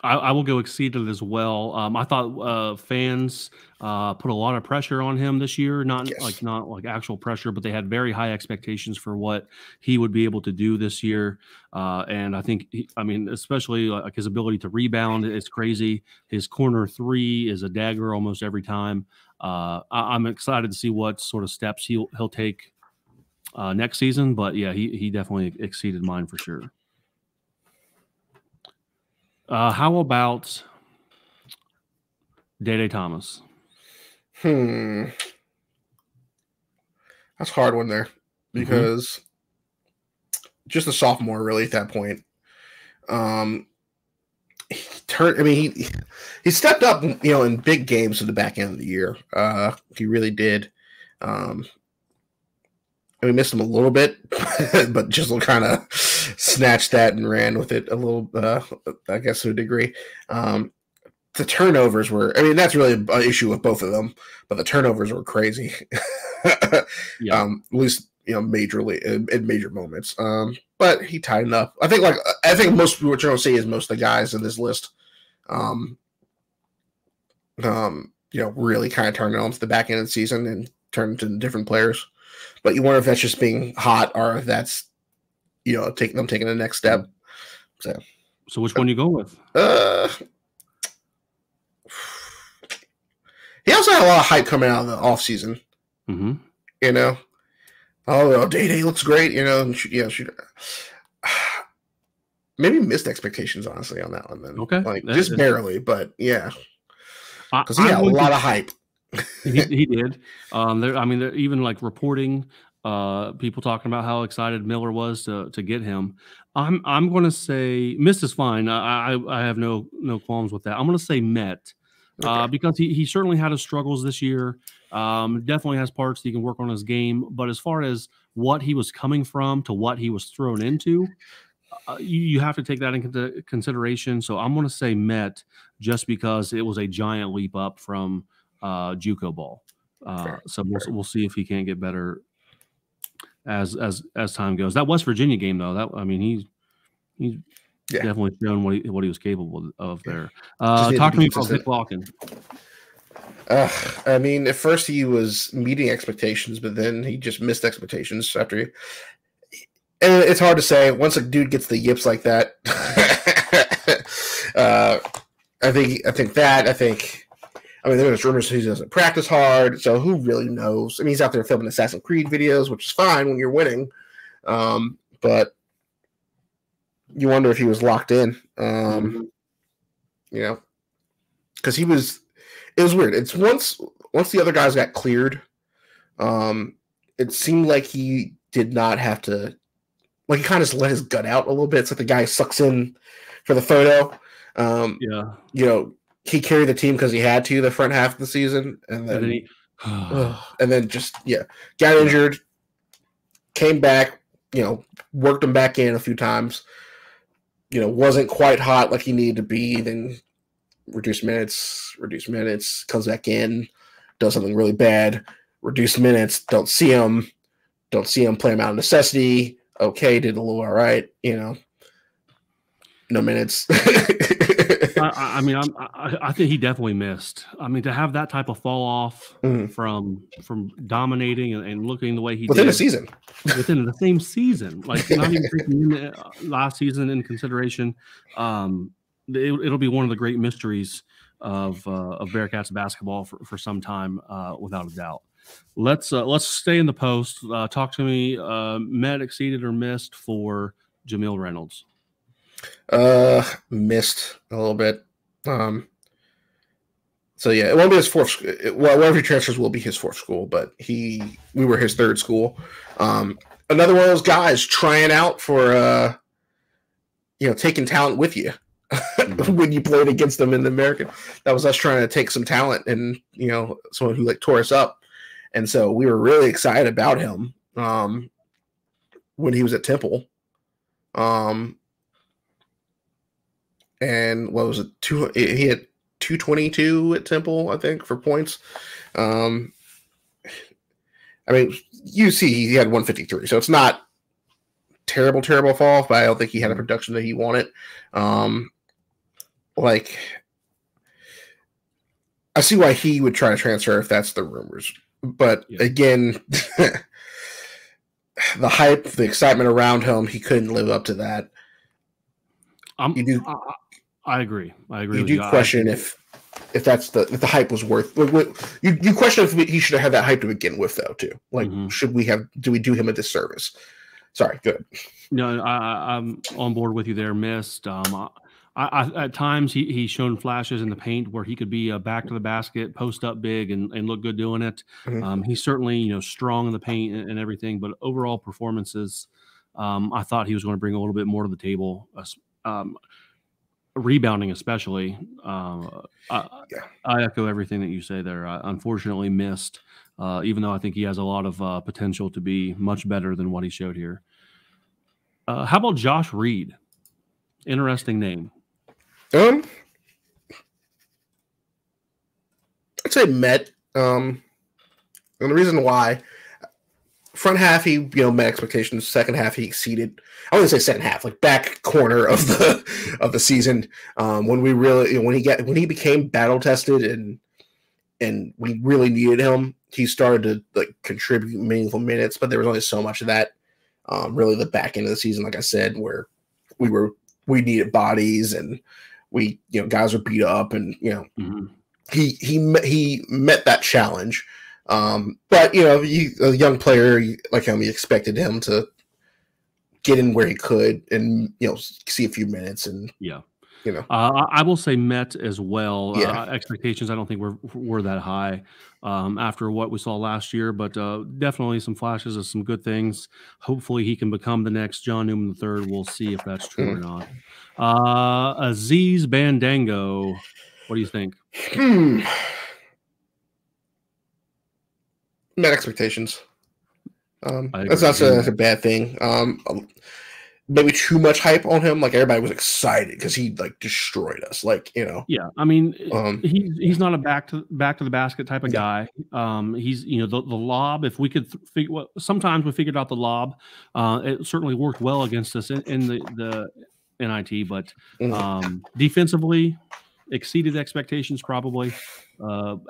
Speaker 7: I will go exceeded as well. I thought fans put a lot of pressure on him this year, not like actual pressure, but they had very high expectations for what he would be able to do this year. And I think, especially like his ability to rebound is crazy. His corner three is a dagger almost every time. I'm excited to see what sort of steps he'll take next season. But yeah, he definitely exceeded mine for sure. How about Day Thomas?
Speaker 8: That's a hard one there because just a sophomore really at that point. He stepped up, in big games at the back end of the year. He really did. We missed him a little bit, but Jizzle kind of snatched that and ran with it a little, I guess, to a degree. The turnovers were, that's really an issue with both of them, but the turnovers were crazy. At least, majorly in major moments. But he tightened up. I think most people, what you're going to see is most of the guys in this list, really kind of turned on to the back end of the season and turned into different players. But you wonder if that's just being hot or if that's, taking the next step.
Speaker 7: So which one you go with?
Speaker 8: He also had a lot of hype coming out of the offseason. Day looks great, maybe missed expectations, honestly, on that one then.
Speaker 7: Okay.
Speaker 8: Just barely, but yeah. Because he had a lot of hype.
Speaker 7: he did. They're even like reporting people talking about how excited Miller was to get him. I'm going to say missed is fine. I have no qualms with that. I'm going to say met because he certainly had his struggles this year. Definitely has parts he can work on his game, but as far as what he was coming from to what he was thrown into, you have to take that into consideration. So I'm going to say met just because it was a giant leap up from JUCO ball. So we'll see if he can't get better as time goes. That West Virginia game though, he's definitely shown what he was capable of there. Talk to me about Vic Lawkin.
Speaker 8: I mean, at first he was meeting expectations, but then he just missed expectations after. And it's hard to say once a dude gets the yips like that. I mean, there's rumors he doesn't practice hard, so who really knows? I mean, he's out there filming Assassin's Creed videos, which is fine when you're winning, but you wonder if he was locked in. You know, because it was weird. It's once the other guys got cleared, it seemed like he did not have to, like, he kind of just let his gut out a little bit. It's like the guy sucks in for the photo. You know, he carried the team because he had to the front half of the season, and then got injured, came back, you know, worked him back in a few times, you know, wasn't quite hot like he needed to be, then reduced minutes, comes back in, does something really bad, reduced minutes, don't see him, play him out of necessity, okay, did a little all right, you know, no minutes.
Speaker 7: I mean, I think he definitely missed. I mean, to have that type of fall off from dominating and looking the way he
Speaker 8: within
Speaker 7: did
Speaker 8: a season,
Speaker 7: within the same season, like not even taking last season in consideration, it'll be one of the great mysteries of Bearcats basketball for some time, without a doubt. Let's stay in the post. Talk to me. Met, exceeded, or missed for Jamil Reynolds?
Speaker 8: Missed a little bit. So yeah, it won't be his fourth. Well, wherever he transfers will be his fourth school, but we were his third school. Another one of those guys trying out for you know, taking talent with you when you played against them in the American. That was us trying to take some talent and, you know, someone who like tore us up, and so we were really excited about him when he was at Temple. And what was it? He had 222 at Temple, I think, for points. I mean, you see, he had 153, so it's not terrible fall off, but I don't think he had a production that he wanted. Like, I see why he would try to transfer if that's the rumors, but again, the hype, the excitement around him, he couldn't live up to that.
Speaker 7: I agree.
Speaker 8: You do question if that's if the hype was worth. You question if he should have had that hype to begin with, though. Too, like, do we do him a disservice? Sorry, good.
Speaker 7: No, I'm on board with you there. Missed. At times he's shown flashes in the paint where he could be back to the basket, post up big, and look good doing it. He's certainly, you know, strong in the paint and everything, but overall performances, I thought he was going to bring a little bit more to the table. Rebounding, especially. I echo everything that you say there. Unfortunately missed, even though I think he has a lot of potential to be much better than what he showed here. How about Josh Reed? Interesting name.
Speaker 8: I'd say met. And the reason why, front half he, you know, met expectations. Second half he exceeded. I wouldn't say second half, like back corner of the season. When we really, you know, when he became battle tested and we really needed him, he started to like contribute meaningful minutes. But there was only so much of that. Really, the back end of the season, like I said, where we needed bodies and we, you know, guys were beat up, and, you know, he met that challenge. But, you know, a young player like him, you expected him to get in where he could and, you know, see a few minutes. And
Speaker 7: yeah,
Speaker 8: you know,
Speaker 7: I will say met as well.
Speaker 8: Yeah.
Speaker 7: Expectations I don't think were that high after what we saw last year, but definitely some flashes of some good things. Hopefully he can become the next John Newman III. We'll see if that's true or not. Aziz Bandango, what do you think?
Speaker 8: Met expectations. That's not a bad thing. Maybe too much hype on him. Like, everybody was excited because he like destroyed us. Like, you know.
Speaker 7: Yeah, I mean, he's not a back to the basket type of guy. He's, you know, the lob. If we could sometimes we figured out the lob. It certainly worked well against us in the NIT, but defensively, exceeded expectations probably.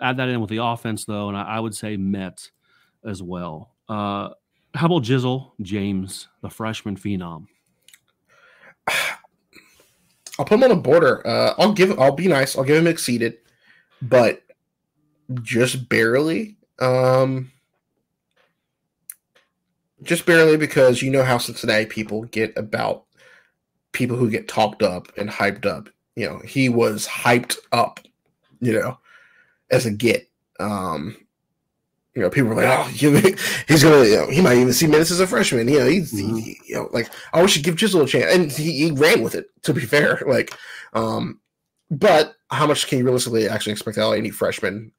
Speaker 7: Add that in with the offense though, and I would say met as well. How about Jizzle James, the freshman phenom?
Speaker 8: I'll put him on the border. I'll be nice. I'll give him exceeded, but just barely. Just barely, because you know how Cincinnati people get about people who get talked up and hyped up. You know, he was hyped up, you know, as a get. You know, people were like, "Oh, he's gonna, you know, he might even see minutes as a freshman." You know, you know, like, I wish he'd give Jizzle a chance, and he ran with it. To be fair, like, but how much can you realistically actually expect out of any freshman?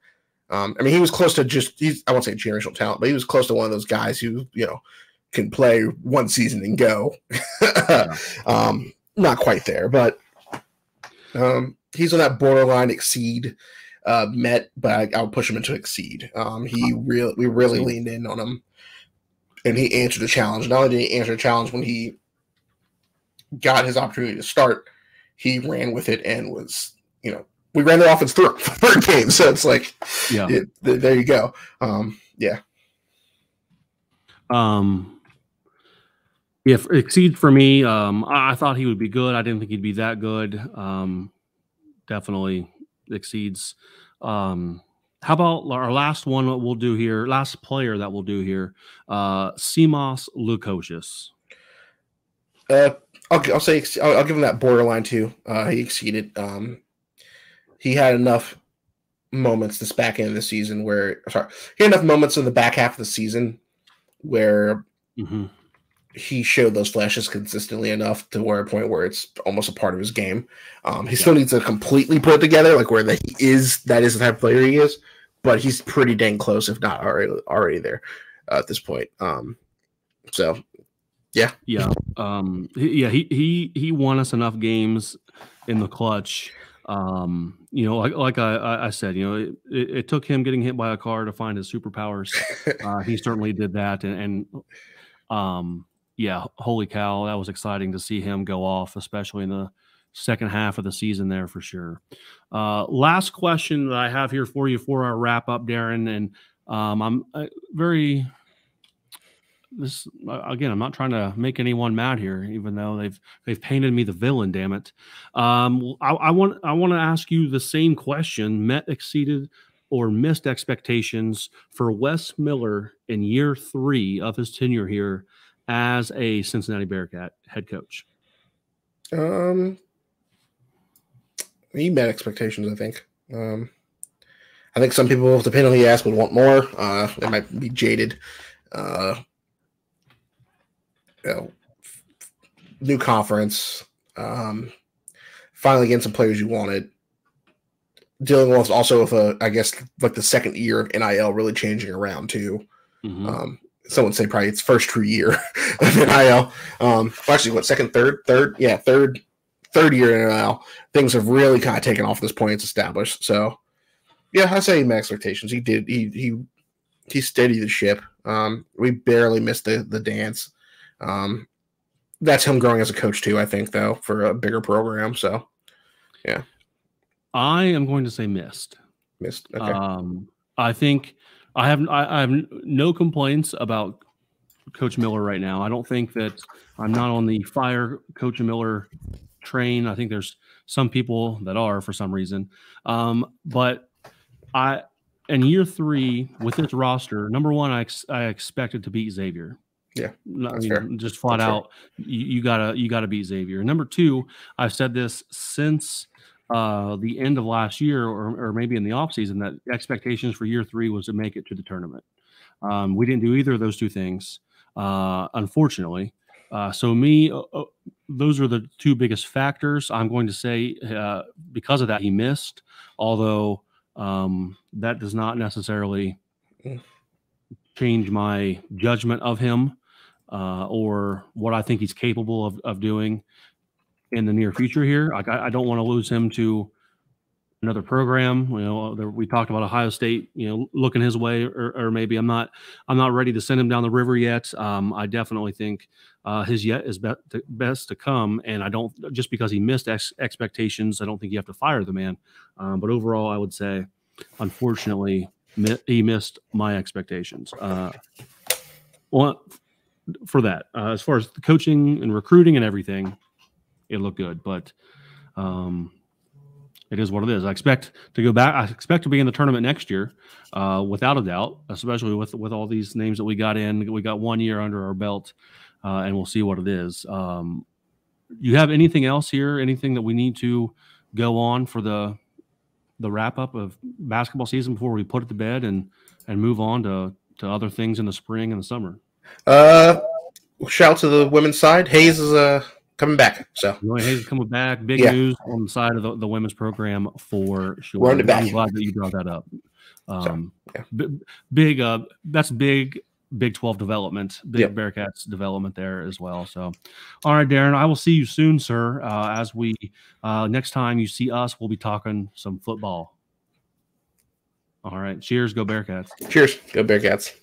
Speaker 8: I mean, he was close to I won't say generational talent, but he was close to one of those guys who, you know, can play one season and go. Not quite there, but he's on that borderline exceed. Met, but I'll push him into exceed. We really leaned in on him, and he answered the challenge. Not only did he answer the challenge when he got his opportunity to start, he ran with it and was, you know, we ran the offense through third game. So it's like, there you go.
Speaker 7: If exceed for me, I thought he would be good. I didn't think he'd be that good. Definitely exceeds. How about our last one? What we'll do here, last player that we'll do here, Simos Lukosius.
Speaker 8: I'll say I'll give him that borderline too. He exceeded. He had enough moments this back end of the season he had enough moments in the back half of the season where he showed those flashes consistently enough to a point where it's almost a part of his game. He still needs to completely put it together, like where that is the type of player he is, but he's pretty dang close, if not already there at this point. He
Speaker 7: won us enough games in the clutch. You know, like I said, you know, it took him getting hit by a car to find his superpowers. He certainly did that, and yeah, holy cow, that was exciting to see him go off, especially in the second half of the season there for sure. Last question that I have here for you for our wrap up, Darin, and I'm I'm not trying to make anyone mad here, even though they've painted me the villain. Damn it! I want to ask you the same question: met, exceeded, or missed expectations for Wes Miller in year 3 of his tenure here as a Cincinnati Bearcat head coach?
Speaker 8: He met expectations, I think. I think some people, depending on who you ask, would want more. They might be jaded. You know, new conference, finally getting some players you wanted, dealing with I guess like the second year of NIL really changing around too. Some would say probably its first true year of NIL. Actually, what, third year in NIL. Things have really kind of taken off at this point. It's established. So yeah, I say he met expectations. He did. He steadied the ship. We barely missed the dance. That's him growing as a coach too, I think, though, for a bigger program. So yeah,
Speaker 7: I am going to say missed.
Speaker 8: Okay.
Speaker 7: I think I have no complaints about Coach Miller right now. I don't think that I'm not on the fire Coach Miller train. I think there's some people that are for some reason. But in year 3 with this roster, number one, I expected to beat Xavier.
Speaker 8: Yeah,
Speaker 7: just flat out, you gotta beat Xavier. Number 2, I've said this since the end of last year, or maybe in the offseason, that expectations for year 3 was to make it to the tournament. We didn't do either of those two things, unfortunately. So those are the 2 biggest factors. I'm going to say because of that, he missed, although that does not necessarily change my judgment of him or what I think he's capable of doing in the near future here. I don't want to lose him to another program. We talked about Ohio State, looking his way, or maybe I'm not ready to send him down the river yet. I definitely think his yet is best to come, and I don't, just because he missed expectations, I don't think you have to fire the man. But overall, I would say, unfortunately, he missed my expectations. Well, for that, as far as the coaching and recruiting and everything, it looked good, but it is what it is. I expect to go back. I expect to be in the tournament next year, without a doubt, especially with all these names that we got in. We got 1 year under our belt, and we'll see what it is. You have anything else here? Anything that we need to go on for the wrap up of basketball season before we put it to bed and move on to other things in the spring and the summer?
Speaker 8: Shout out to the women's side. Hayes is coming back. So
Speaker 7: Hayes is coming back. Big news on the side of the women's program for sure.
Speaker 8: We're on the back.
Speaker 7: I'm glad that you brought that up. Big. That's big. Big 12 development. Big Bearcats development there as well. So, all right, Darin, I will see you soon, sir. As we next time you see us, we'll be talking some football. All right. Cheers. Go Bearcats.
Speaker 8: Cheers. Go Bearcats.